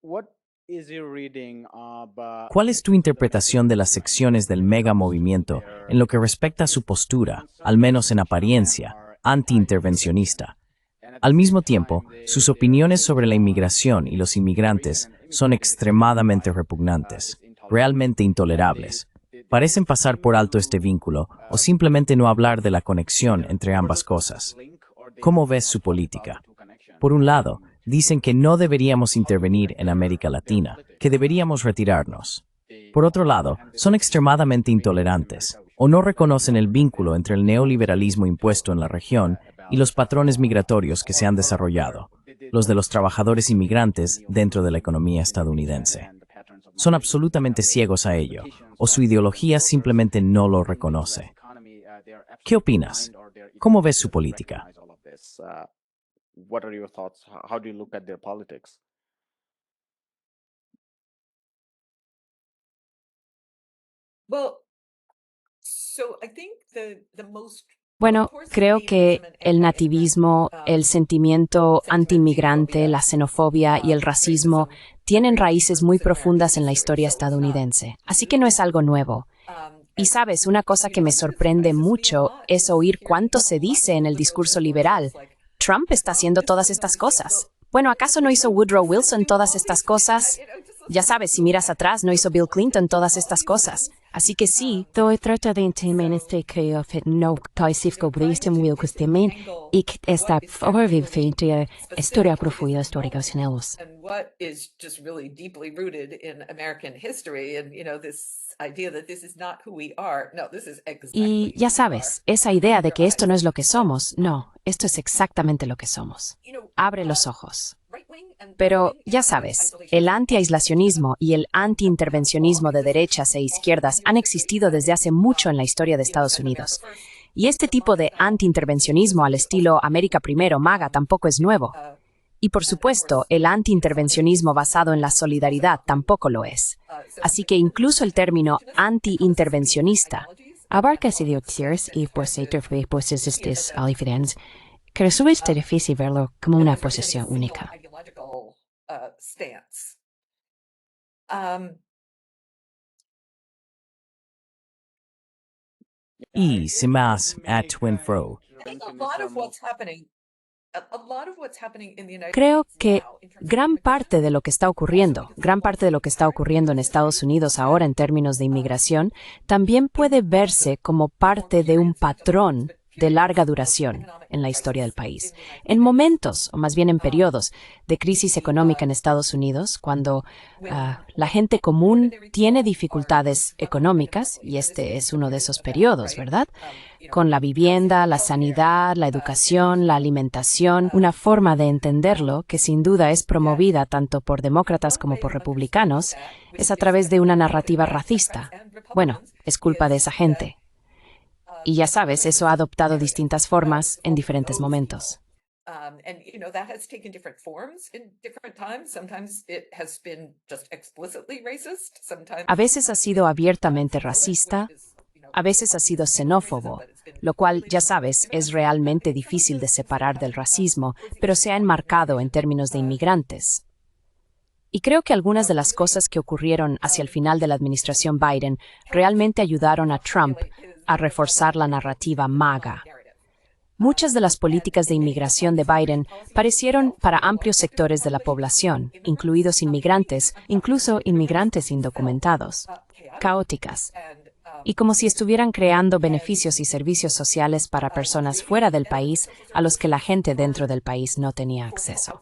what is your reading of ¿Cuál es tu interpretación de las secciones del mega movimiento en lo que respecta a su postura, al menos en apariencia, anti-intervencionista? Al mismo tiempo, sus opiniones sobre la inmigración y los inmigrantes son extremadamente repugnantes, realmente intolerables. Parecen pasar por alto este vínculo o simplemente no hablar de la conexión entre ambas cosas. ¿Cómo ves su política? Por un lado, dicen que no deberíamos intervenir en América Latina, que deberíamos retirarnos. Por otro lado, son extremadamente intolerantes o no reconocen el vínculo entre el neoliberalismo impuesto en la región y los patrones migratorios que se han desarrollado, los de los trabajadores inmigrantes dentro de la economía estadounidense. Son absolutamente ciegos a ello, o su ideología simplemente no lo reconoce. ¿Qué opinas? ¿Cómo ves su política? What are your thoughts? How do you look at their politics? Well, so I think the most Bueno, creo que el nativismo, el sentimiento antiinmigrante, la xenofobia y el racismo tienen raíces muy profundas en la historia estadounidense, así que no es algo nuevo. Y sabes, una cosa que me sorprende mucho es oír cuánto se dice en el discurso liberal. Trump está haciendo todas estas cosas. Bueno, ¿acaso no hizo Woodrow Wilson todas estas cosas? Ya sabes, si miras atrás, no hizo Bill Clinton todas estas cosas. Así que sí. Då trötta det inte människor för nog ta sifko bristen wilkustemen ik esta övervinfinte historia profunda histórica senelos. and what is just really deeply rooted in American history, and this idea that this is not who we are. No, this is exactly Y ya sabes, esa idea de que esto no es lo que somos, no, esto es exactamente lo que somos. Abre los ojos. Pero, ya sabes, el anti-aislacionismo y el anti-intervencionismo de derechas e izquierdas han existido desde hace mucho en la historia de Estados Unidos. Y este tipo de anti-intervencionismo al estilo América Primero, MAGA, tampoco es nuevo. Y por supuesto, el anti-intervencionismo basado en la solidaridad tampoco lo es. Así que incluso el término anti-intervencionista Abarca idiotiers y pues es alifidens, que resulta difícil verlo como una posición única. ideological stance. Y, sin más, at Twin Fro. I think a lot of what's happening in the United Creo States que now, in terms of gran parte de lo que está ocurriendo, gran parte de lo que está ocurriendo en Estados Unidos ahora en términos de inmigración, también puede verse como parte de un patrón de larga duración en la historia del país. En momentos, o más bien en periodos, de crisis económica en Estados Unidos, cuando la gente común tiene dificultades económicas, y este es uno de esos periodos, ¿verdad? Con la vivienda, la sanidad, la educación, la alimentación, una forma de entenderlo que sin duda es promovida tanto por demócratas como por republicanos, es a través de una narrativa racista. Bueno, es culpa de esa gente. Y ya sabes, eso ha adoptado distintas formas en diferentes momentos. and that has taken different forms in different times. Sometimes it has been just explicitly racist. Sometimes A veces ha sido abiertamente racista, a veces ha sido xenófobo, lo cual, ya sabes, es realmente difícil de separar del racismo, pero se ha enmarcado en términos de inmigrantes. Y creo que algunas de las cosas que ocurrieron hacia el final de la administración Biden realmente ayudaron a Trump a reforzar la narrativa MAGA. Muchas de las políticas de inmigración de Biden parecieron para amplios sectores de la población, incluidos inmigrantes, incluso inmigrantes indocumentados, caóticas, y como si estuvieran creando beneficios y servicios sociales para personas fuera del país a los que la gente dentro del país no tenía acceso.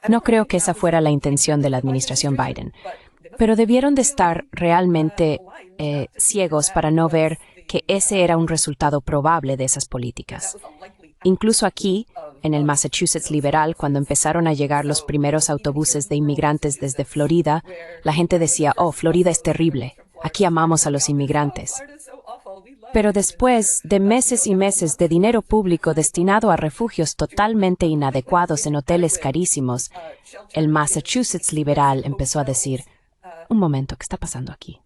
No creo que esa fuera la intención de la administración Biden, pero debieron de estar realmente ciegos para no ver que ese era un resultado probable de esas políticas. Incluso aquí, en el Massachusetts liberal, cuando empezaron a llegar los primeros autobuses de inmigrantes desde Florida, la gente decía, oh, Florida es terrible, aquí amamos a los inmigrantes. Pero después de meses y meses de dinero público destinado a refugios totalmente inadecuados en hoteles carísimos, el Massachusetts liberal empezó a decir, un momento, ¿qué está pasando aquí?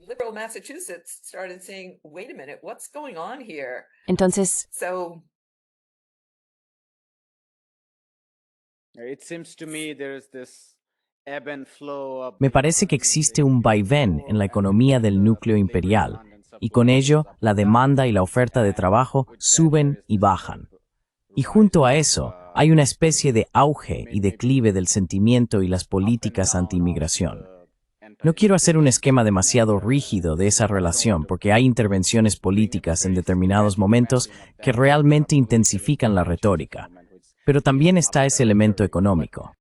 Entonces, Me parece que existe un vaivén en la economía del núcleo imperial, y con ello la demanda y la oferta de trabajo suben y bajan. Y junto a eso, hay una especie de auge y declive del sentimiento y las políticas anti-inmigración. No quiero hacer un esquema demasiado rígido de esa relación porque hay intervenciones políticas en determinados momentos que realmente intensifican la retórica, pero también está ese elemento económico.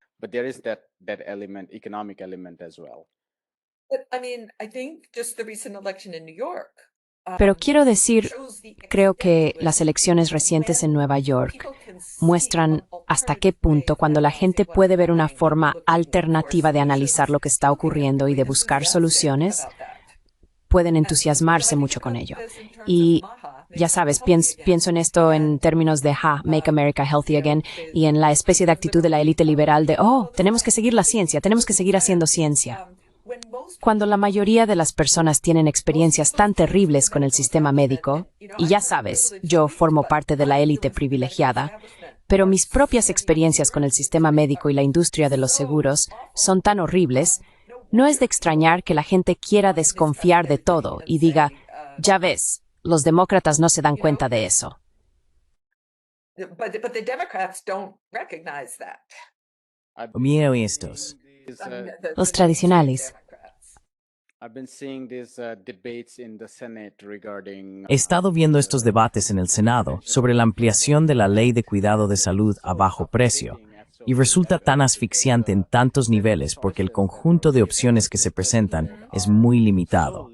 Pero quiero decir, creo que las elecciones recientes en Nueva York muestran hasta qué punto cuando la gente puede ver una forma alternativa de analizar lo que está ocurriendo y de buscar soluciones, pueden entusiasmarse mucho con ello. Y ya sabes, pienso en esto en términos de Make America Healthy Again, y en la especie de actitud de la élite liberal de, tenemos que seguir la ciencia, tenemos que seguir haciendo ciencia. Cuando la mayoría de las personas tienen experiencias tan terribles con el sistema médico, y ya sabes, yo formo parte de la élite privilegiada, pero mis propias experiencias con el sistema médico y la industria de los seguros son tan horribles, no es de extrañar que la gente quiera desconfiar de todo y diga, ya ves, los demócratas no se dan cuenta de eso. Mira estos. Los tradicionales. He estado viendo estos debates en el Senado sobre la ampliación de la ley de cuidado de salud a bajo precio, y resulta tan asfixiante en tantos niveles porque el conjunto de opciones que se presentan es muy limitado.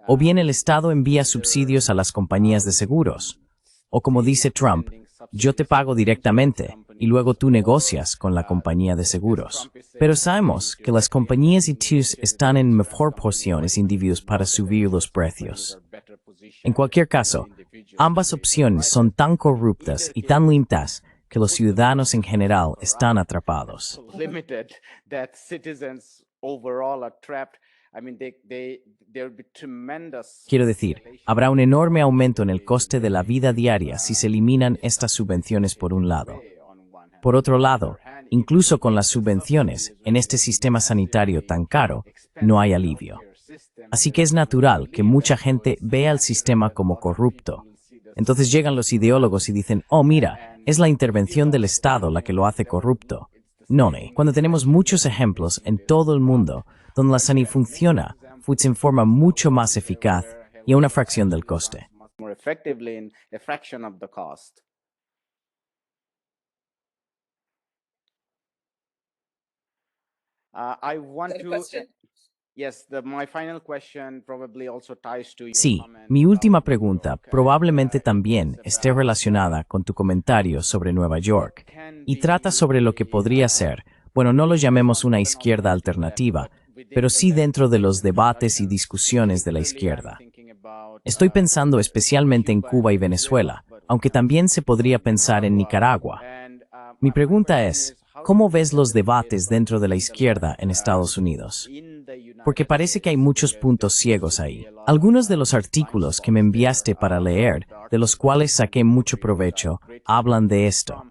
O bien el Estado envía subsidios a las compañías de seguros, o como dice Trump, yo te pago directamente y luego tú negocias con la compañía de seguros. Pero sabemos que las compañías y TUS están en mejor posiciones individuos para subir los precios. En cualquier caso, ambas opciones son tan corruptas y tan limitadas que los ciudadanos en general están atrapados. Quiero decir, habrá un enorme aumento en el coste de la vida diaria si se eliminan estas subvenciones por un lado. Por otro lado, incluso con las subvenciones, en este sistema sanitario tan caro, no hay alivio. Así que es natural que mucha gente vea el sistema como corrupto. Entonces llegan los ideólogos y dicen, mira, es la intervención del Estado la que lo hace corrupto. No, cuando tenemos muchos ejemplos en todo el mundo donde la sanidad funciona en forma mucho más eficaz y a una fracción del coste. Sí, mi última pregunta probablemente también esté relacionada con tu comentario sobre Nueva York y trata sobre lo que podría ser, bueno, no lo llamemos una izquierda alternativa, pero sí dentro de los debates y discusiones de la izquierda. Estoy pensando especialmente en Cuba y Venezuela, aunque también se podría pensar en Nicaragua. Mi pregunta es, ¿cómo ves los debates dentro de la izquierda en Estados Unidos? Porque parece que hay muchos puntos ciegos ahí. Algunos de los artículos que me enviaste para leer, de los cuales saqué mucho provecho, hablan de esto.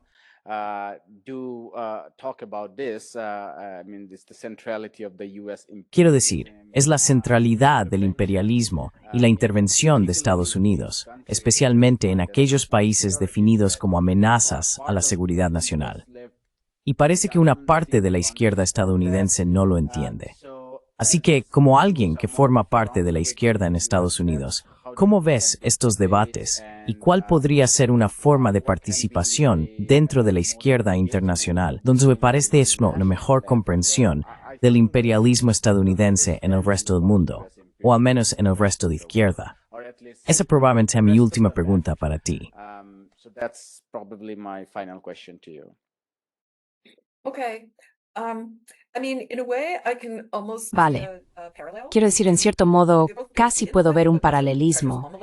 talk about this. I mean, this the centrality of the U.S. Quiero decir, es la centralidad del imperialismo y la intervención de Estados Unidos, especialmente en aquellos países definidos como amenazas a la seguridad nacional. Y parece que una parte de la izquierda estadounidense no lo entiende. Así que, como alguien que forma parte de la izquierda en Estados Unidos, ¿cómo ves estos debates y cuál podría ser una forma de participación dentro de la izquierda internacional donde me parece una mejor comprensión del imperialismo estadounidense en el resto del mundo, o al menos en el resto de izquierda? Esa probablemente es mi última pregunta para ti. So that's probably my final question to you. Okay. I mean, in a way, I can almost Vale. Quiero decir, en cierto modo, casi puedo ver un paralelismo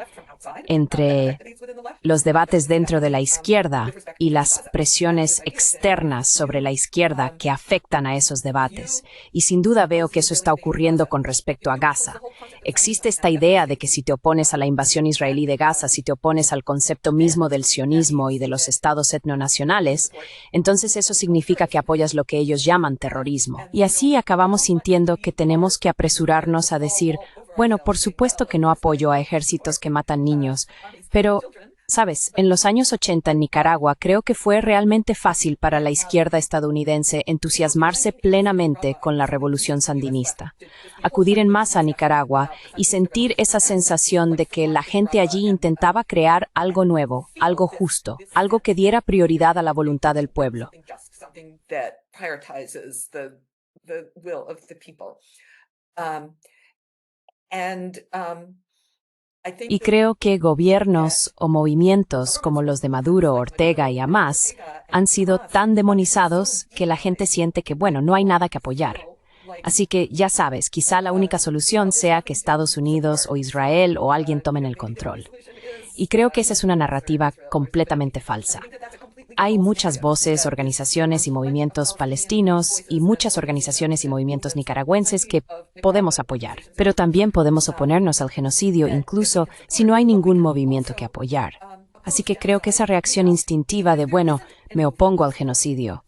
entre los debates dentro de la izquierda y las presiones externas sobre la izquierda que afectan a esos debates. Y sin duda veo que eso está ocurriendo con respecto a Gaza. Existe esta idea de que si te opones a la invasión israelí de Gaza, si te opones al concepto mismo del sionismo y de los estados etnonacionales, entonces eso significa que apoyas lo que ellos llaman terrorismo. Y así acabamos sintiendo que tenemos que apresurarnos a decir, bueno, por supuesto que no apoyo a ejércitos que matan niños, pero, ¿sabes? En los años 80 en Nicaragua creo que fue realmente fácil para la izquierda estadounidense entusiasmarse plenamente con la revolución sandinista, acudir en masa a Nicaragua y sentir esa sensación de que la gente allí intentaba crear algo nuevo, algo justo, algo que diera prioridad a la voluntad del pueblo. Y creo que gobiernos o movimientos como los de Maduro, Ortega y Hamas han sido tan demonizados que la gente siente que, bueno, no hay nada que apoyar. Así que, ya sabes, quizá la única solución sea que Estados Unidos o Israel o alguien tomen el control. Y creo que esa es una narrativa completamente falsa. Hay muchas voces, organizaciones y movimientos palestinos y muchas organizaciones y movimientos nicaragüenses que podemos apoyar. Pero también podemos oponernos al genocidio incluso si no hay ningún movimiento que apoyar. Así que creo que esa reacción instintiva de, bueno, me opongo al genocidio.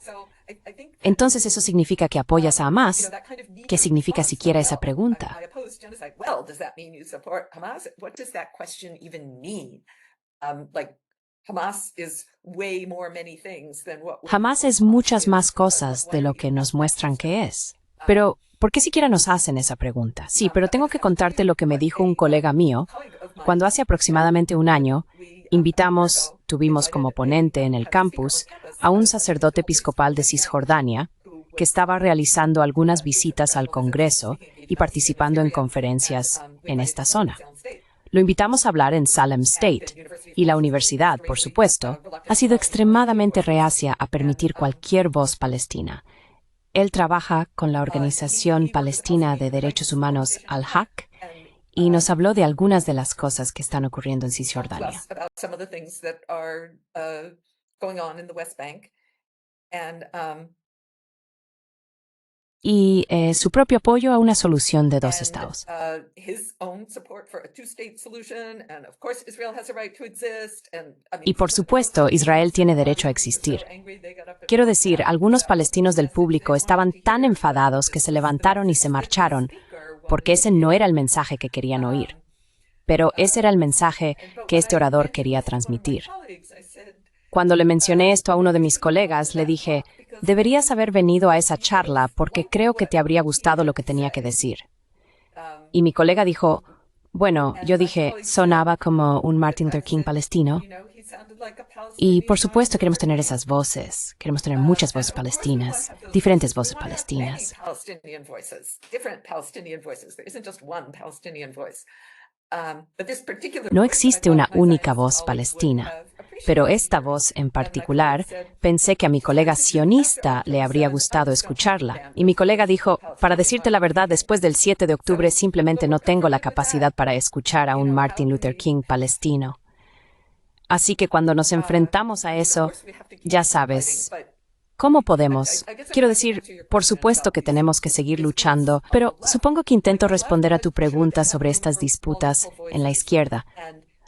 Entonces eso significa que apoyas a Hamas. ¿Qué significa siquiera esa pregunta? Hamas es muchas más cosas de lo que nos muestran que es. Pero, ¿por qué siquiera nos hacen esa pregunta? Sí, pero tengo que contarte lo que me dijo un colega mío. Cuando hace aproximadamente un año, tuvimos como ponente en el campus a un sacerdote episcopal de Cisjordania que estaba realizando algunas visitas al Congreso y participando en conferencias en esta zona. Lo invitamos a hablar en Salem State, y la universidad, por supuesto, ha sido extremadamente reacia a permitir cualquier voz palestina. Él trabaja con la Organización Palestina de Derechos Humanos Al-Haq y nos habló de algunas de las cosas que están ocurriendo en Cisjordania. Y su propio apoyo a una solución de dos estados. Y por supuesto, Israel tiene derecho a existir. Quiero decir, algunos palestinos del público estaban tan enfadados que se levantaron y se marcharon, porque ese no era el mensaje que querían oír. Pero ese era el mensaje que este orador quería transmitir. Cuando le mencioné esto a uno de mis colegas, le dije, deberías haber venido a esa charla porque creo que te habría gustado lo que tenía que decir. Y mi colega dijo, bueno, yo dije, sonaba como un Martin Luther King palestino. Y por supuesto queremos tener esas voces, queremos tener muchas voces palestinas, diferentes voces palestinas. No existe una única voz palestina, pero esta voz en particular, pensé que a mi colega sionista le habría gustado escucharla. Y mi colega dijo, para decirte la verdad, después del 7 de octubre simplemente no tengo la capacidad para escuchar a un Martin Luther King palestino. Así que cuando nos enfrentamos a eso, ya sabes, ¿cómo podemos? Quiero decir, por supuesto que tenemos que seguir luchando, pero supongo que intento responder a tu pregunta sobre estas disputas en la izquierda.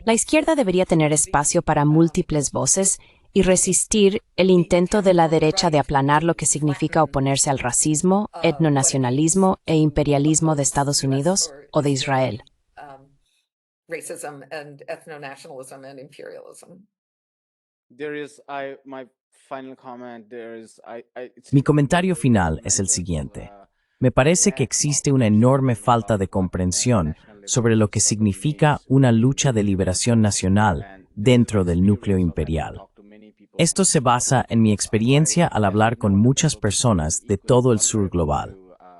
La izquierda debería tener espacio para múltiples voces y resistir el intento de la derecha de aplanar lo que significa oponerse al racismo, etnonacionalismo e imperialismo de Estados Unidos o de Israel. Racism and ethno-nationalism and imperialism. Mi comentario final es el siguiente. Me parece que existe una enorme falta de comprensión sobre lo que significa una lucha de liberación nacional dentro del núcleo imperial. Esto se basa en mi experiencia al hablar con muchas personas de todo el sur global.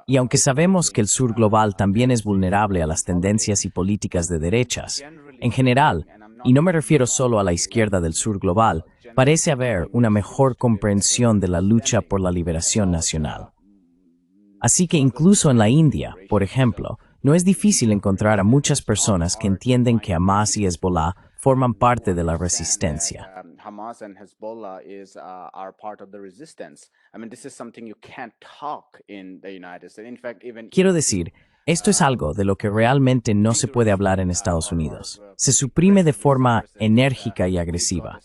Y aunque sabemos que el sur global también es vulnerable a las tendencias y políticas de derechas, en general, y no me refiero solo a la izquierda del sur global, parece haber una mejor comprensión de la lucha por la liberación nacional. Así que incluso en la India, por ejemplo, no es difícil encontrar a muchas personas que entienden que Hamas y Hezbollah forman parte de la resistencia. Hamas and Hezbollah are part of the resistance. I mean, this is something you can't talk in the United States. In fact, even Quiero decir, esto es algo de lo que realmente no se puede hablar en Estados Unidos. Se suprime de forma enérgica y agresiva.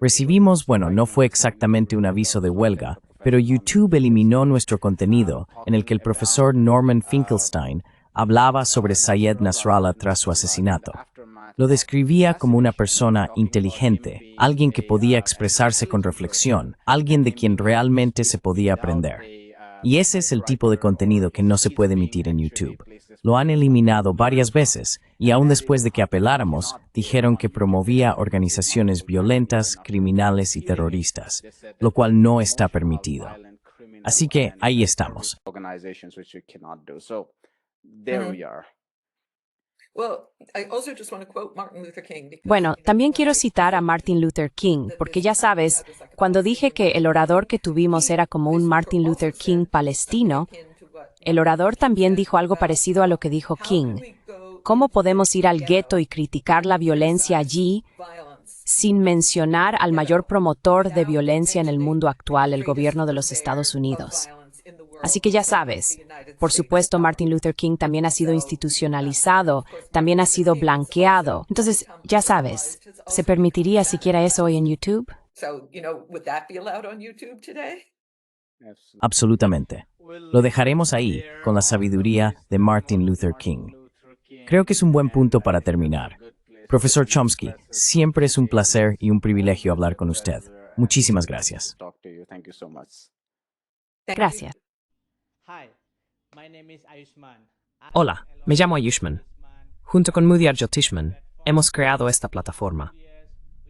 Recibimos, no fue exactamente un aviso de huelga, pero YouTube eliminó nuestro contenido en el que el profesor Norman Finkelstein hablaba sobre Sayed Nasrallah tras su asesinato. Lo describía como una persona inteligente, alguien que podía expresarse con reflexión, alguien de quien realmente se podía aprender. Y ese es el tipo de contenido que no se puede emitir en YouTube. Lo han eliminado varias veces y aún después de que apeláramos, dijeron que promovía organizaciones violentas, criminales y terroristas, lo cual no está permitido. Así que ahí estamos. Bueno, también quiero citar a Martin Luther King, porque ya sabes, cuando dije que el orador que tuvimos era como un Martin Luther King palestino, el orador también dijo algo parecido a lo que dijo King. ¿Cómo podemos ir al gueto y criticar la violencia allí sin mencionar al mayor promotor de violencia en el mundo actual, el gobierno de los Estados Unidos? Así que ya sabes, por supuesto Martin Luther King también ha sido institucionalizado, también ha sido blanqueado. Entonces, ya sabes, ¿se permitiría siquiera eso hoy en YouTube? Absolutamente. Lo dejaremos ahí, con la sabiduría de Martin Luther King. Creo que es un buen punto para terminar. Profesor Chomsky, siempre es un placer y un privilegio hablar con usted. Muchísimas gracias. Gracias. Hola, me llamo Ayushman. Junto con Mudyar Jyotishman, hemos creado esta plataforma.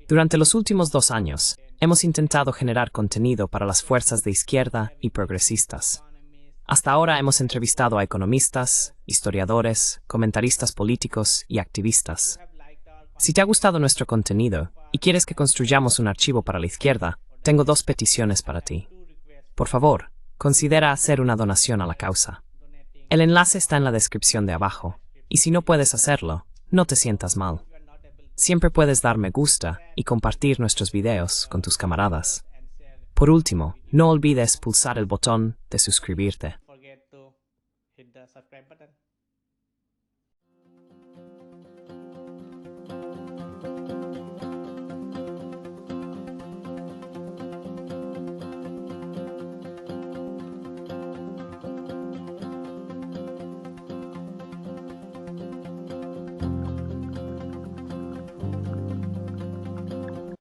Durante los últimos 2 años, hemos intentado generar contenido para las fuerzas de izquierda y progresistas. Hasta ahora hemos entrevistado a economistas, historiadores, comentaristas políticos y activistas. Si te ha gustado nuestro contenido y quieres que construyamos un archivo para la izquierda, tengo 2 peticiones para ti. Por favor, considera hacer una donación a la causa. El enlace está en la descripción de abajo, y si no puedes hacerlo, no te sientas mal. Siempre puedes dar me gusta y compartir nuestros videos con tus camaradas. Por último, no olvides pulsar el botón de suscribirte.